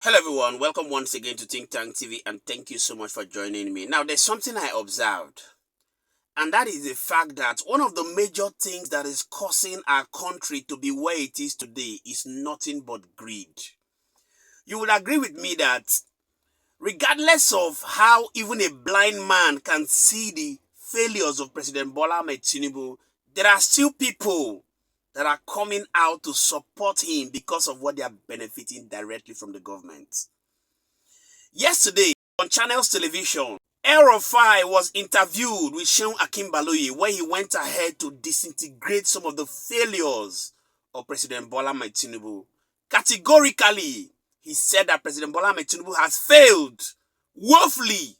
Hello everyone, welcome once again to Think Tank TV and thank you so much for joining me. Now there's something I observed, and that is the fact that one of the major things that is causing our country to be where it is today is nothing but greed. You would agree with me that regardless of how even a blind man can see the failures of President Bola Tinubu, there are still people that are coming out to support him because of what they are benefiting directly from the government. Yesterday, on Channels Television, Elrufai was interviewed with Shôcking where he went ahead to disintegrate some of the failures of President Bola Tinubu. Categorically, he said that President Bola Tinubu has failed woefully,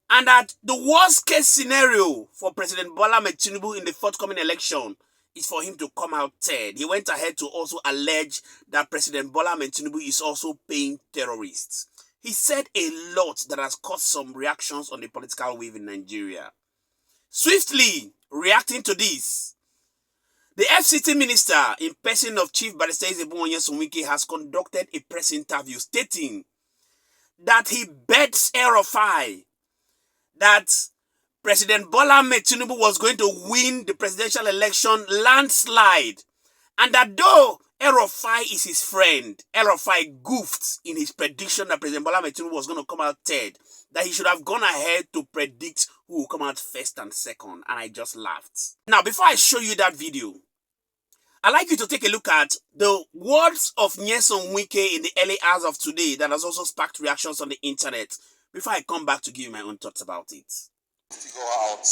and that the worst case scenario for President Bola Tinubu in the forthcoming election is for him to come out third. He went ahead to also allege that President Bola Tinubu is also paying terrorists. He said a lot that has caused some reactions on the political wave in Nigeria. Swiftly reacting to this, the FCT minister, in person of Chief Barrister Nyesom Wike, has conducted a press interview stating that he bets Elrufai that President Bola Tinubu was going to win the presidential election landslide, and that though Elrufai is his friend, Elrufai goofed in his prediction that President Bola Tinubu was going to come out third, that he should have gone ahead to predict who will come out first and second, and I just laughed. Now, before I show you that video, I'd like you to take a look at the words of Nyesom Wike in the early hours of today that has also sparked reactions on the internet before I come back to give you my own thoughts about it. Figure out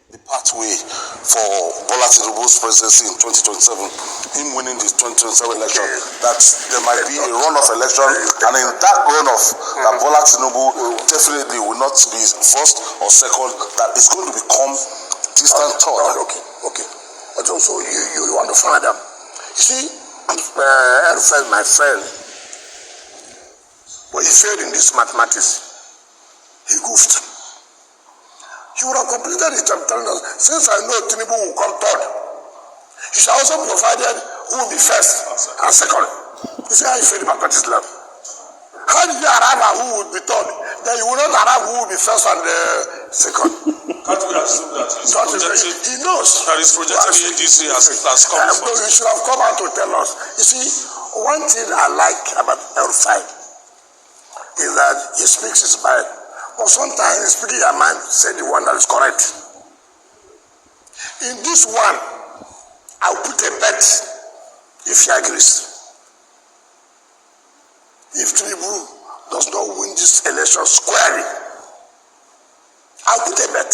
the pathway for Bola Tinubu's presidency in 2027, him winning the 2027 election, that there might be a runoff election, and in that runoff, that Bola Tinubu definitely will not be first or second, that is going to become distant third. Okay. But also, you understand them. You see, Elrufai, my friend, when he failed in this mathematics, he goofed. He would have completed his term telling us, since I know Tinubu will come third, he shall also provided who will be first and second. You see how he failed the mathematics lab. How did you arrive at who would be third? Then you will not arrive who will be first and second. Can't we assume that he knows that his projected ADC has come? You should have come out to tell us. You see, one thing I like about Elrufai is that he speaks his mind. But sometimes speaking your mind, say the one that is correct. In this one, I'll put a bet if he agrees. If Tinubu does not win this election squarely, I'll put a bet.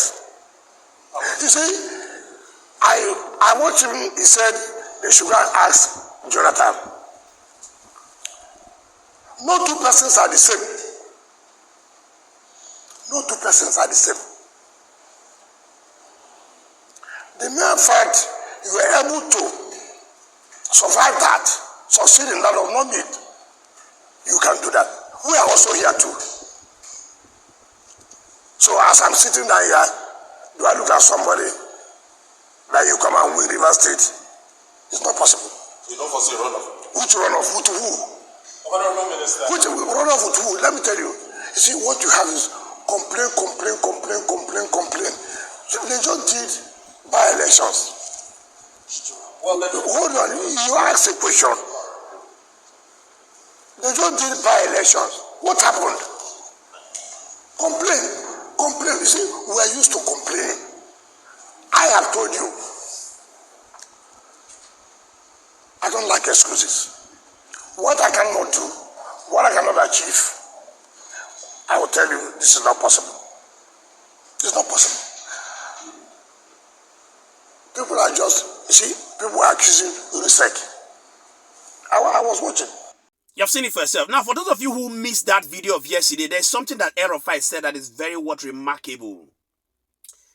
You see, I watched him, he said they should go and ask Jonathan. No two persons are the same. No two persons are the same. The mere fact you were able to survive that, succeed in that of no need, you can do that. We are also here too. So as I'm sitting down here, do I look at somebody that you come and win River State? It's not possible. You don't foresee a runoff. Which runoff? With who? Which runoff with who? Let me tell you. You see, what you have is complain. They just did by-elections. Well, hold on, you ask a question. They just did by-elections. What happened? Complain. You see, we are used to complaining. I have told you, I don't like excuses. What I cannot do, what I cannot achieve, I will tell you, this is not possible. It's not possible. People are just, you see, people are accusing research. I was watching. You've seen it for yourself. Now, for those of you who missed that video of yesterday, there's something that Elrufai said that is very remarkable.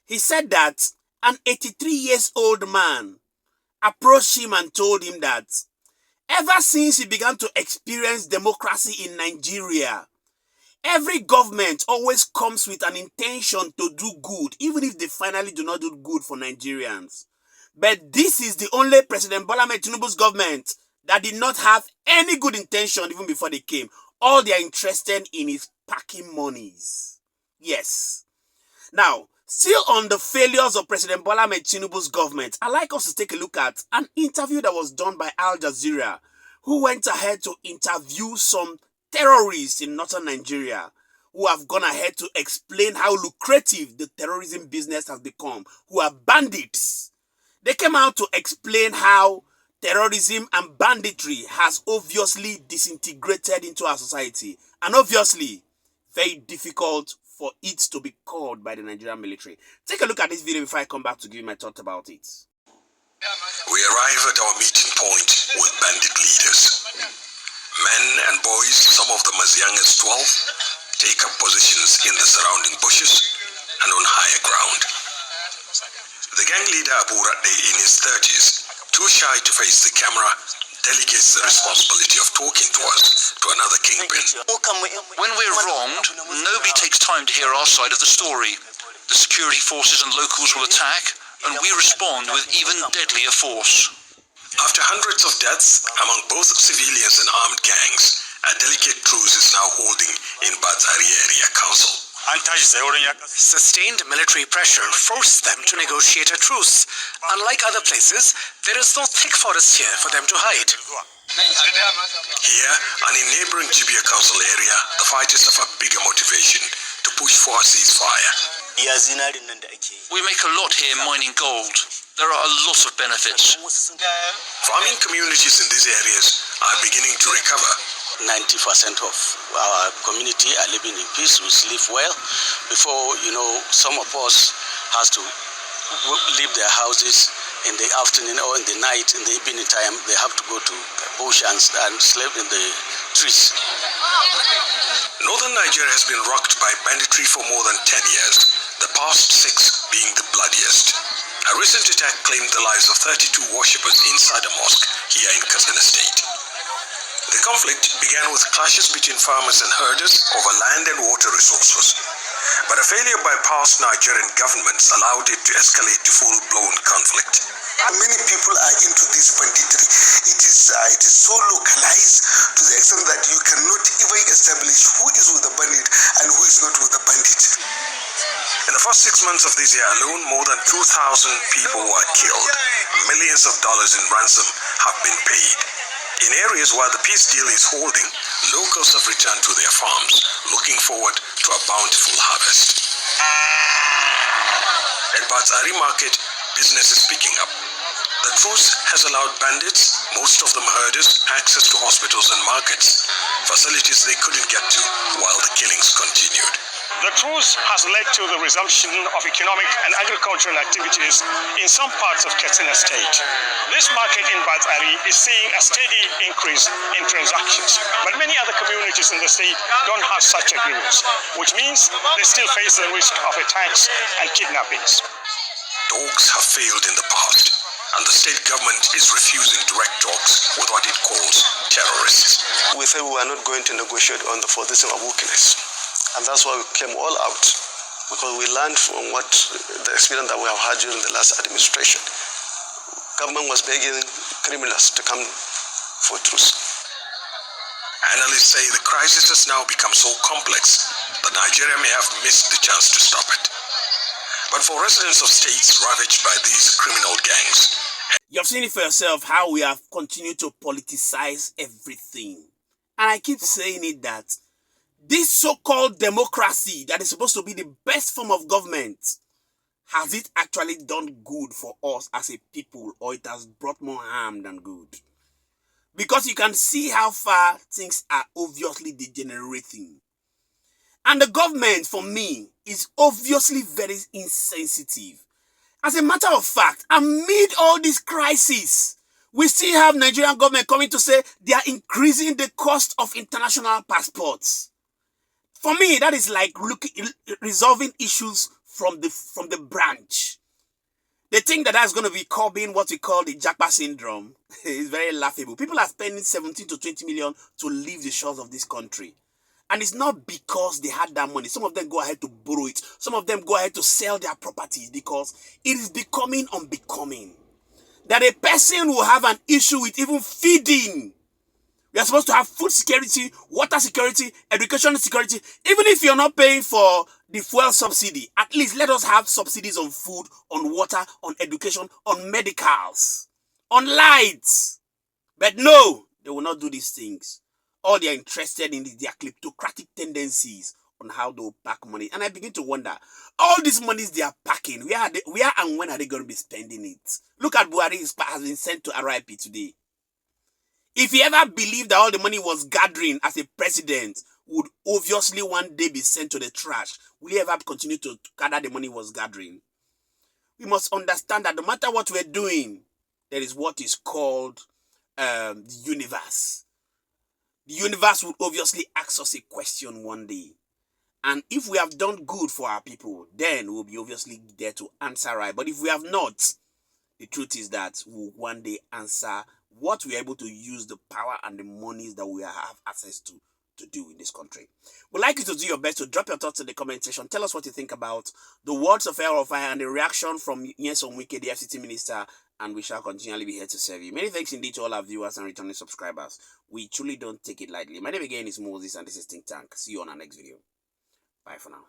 He said that an 83-year-old man approached him and told him that ever since he began to experience democracy in Nigeria, every government always comes with an intention to do good, even if they finally do not do good for Nigerians. But this is the only President Bola Tinubu's government that did not have any good intention even before they came. All they are interested in is packing monies. Yes. Now, still on the failures of President Bola Tinubu's government, I'd like us to take a look at an interview that was done by Aljazeera, who went ahead to interview some terrorists in northern Nigeria who have gone ahead to explain how lucrative the terrorism business has become, who are bandits. They came out to explain how terrorism and banditry has obviously disintegrated into our society, and obviously very difficult for it to be called by the Nigerian military. Take a look at this video before I come back to give my thoughts about it. We arrive at our meeting point with bandit leaders. Men and boys, some of them as young as 12, take up positions in the surrounding bushes and on higher ground. The gang leader Abu Radde, in his 30s, too shy to face the camera, delegates the responsibility of talking to us to another kingpin. When we're wronged, nobody takes time to hear our side of the story. The security forces and locals will attack, and we respond with even deadlier force. After hundreds of deaths among both civilians and armed gangs, a delicate truce is now holding in Bazari Area Council. Sustained military pressure forced them to negotiate a truce. Unlike other places, there is no thick forest here for them to hide. Here, and in neighboring Jibia Council area, the fighters have a bigger motivation to push for a ceasefire. We make a lot here mining gold. There are a lot of benefits. Farming communities in these areas are beginning to recover. 90% of our community are living in peace. We sleep well. Before, some of us has to leave their houses in the afternoon or in the night, in the evening time. They have to go to bush and sleep in the trees. Northern Nigeria has been rocked by banditry for more than 10 years, the past 6 being the bloodiest. A recent attack claimed the lives of 32 worshippers inside a mosque here in Katsina State. The conflict began with clashes between farmers and herders over land and water resources. But a failure by past Nigerian governments allowed it to escalate to full-blown conflict. Many people are into this banditry. It is so localized to the extent that you cannot even establish who is with the bandit and who is not with the bandit. In the first 6 months of this year alone, more than 2,000 people were killed. Millions of dollars in ransom have been paid. In areas where the peace deal is holding, locals have returned to their farms, looking forward to a bountiful harvest. At Bazari Market, business is picking up. The truce has allowed bandits, most of them herders, access to hospitals and markets, facilities they couldn't get to while the killings continued. The truce has led to the resumption of economic and agricultural activities in some parts of Katsina State. This market in Bazari is seeing a steady increase in transactions, but many other communities in the state don't have such agreements, which means they still face the risk of attacks and kidnappings. Talks have failed in the past, and the state government is refusing direct talks with what it calls terrorists. We said we are not going to negotiate for this of weakness. And that's why we came all out, because we learned from the experience that we have had during the last administration. Government was begging criminals to come for truce. Analysts say the crisis has now become so complex that Nigeria may have missed the chance to stop it. But for residents of states ravaged by these criminal gangs, You've seen it for yourself how we have continued to politicize everything. And I keep saying it that this so-called democracy that is supposed to be the best form of government, has it actually done good for us as a people, or it has brought more harm than good? Because you can see how far things are obviously degenerating. And the government, for me, is obviously very insensitive. As a matter of fact, amid all this crisis, we still have Nigerian government coming to say they are increasing the cost of international passports. For me, that is like resolving issues from the branch. They think that that's going to be curbing what we call the Japa syndrome. It's very laughable. People are spending 17 to 20 million to leave the shores of this country. And it's not because they had that money. Some of them go ahead to borrow it. Some of them go ahead to sell their properties because it is becoming unbecoming that a person will have an issue with even feeding We are supposed to have food security, water security, education security. Even if you're not paying for the fuel subsidy, at least let us have subsidies on food, on water, on education, on medicals, on lights. But no, they will not do these things. All they are interested in is their kleptocratic tendencies on how they will pack money. And I begin to wonder, all these monies they are packing, where and when are they going to be spending it? Look at Buhari has been sent to RIP today. If he ever believed that all the money was gathering as a president, would obviously one day be sent to the trash. Will he ever continue to gather the money was gathering? We must understand that no matter what we're doing, there is what is called the universe. The universe will obviously ask us a question one day. And if we have done good for our people, then we'll be obviously there to answer right. But if we have not, the truth is that we'll one day answer what we are able to use the power and the monies that we have access to do in this country. We'd like you to do your best to drop your thoughts in the comment section. Tell us what you think about the words of Elrufai and the reaction from Nyesom, Wike, the FCT minister, and we shall continually be here to serve you. Many thanks indeed to all our viewers and returning subscribers. We truly don't take it lightly. My name again is Moses and this is Think Tank. See you on our next video. Bye for now.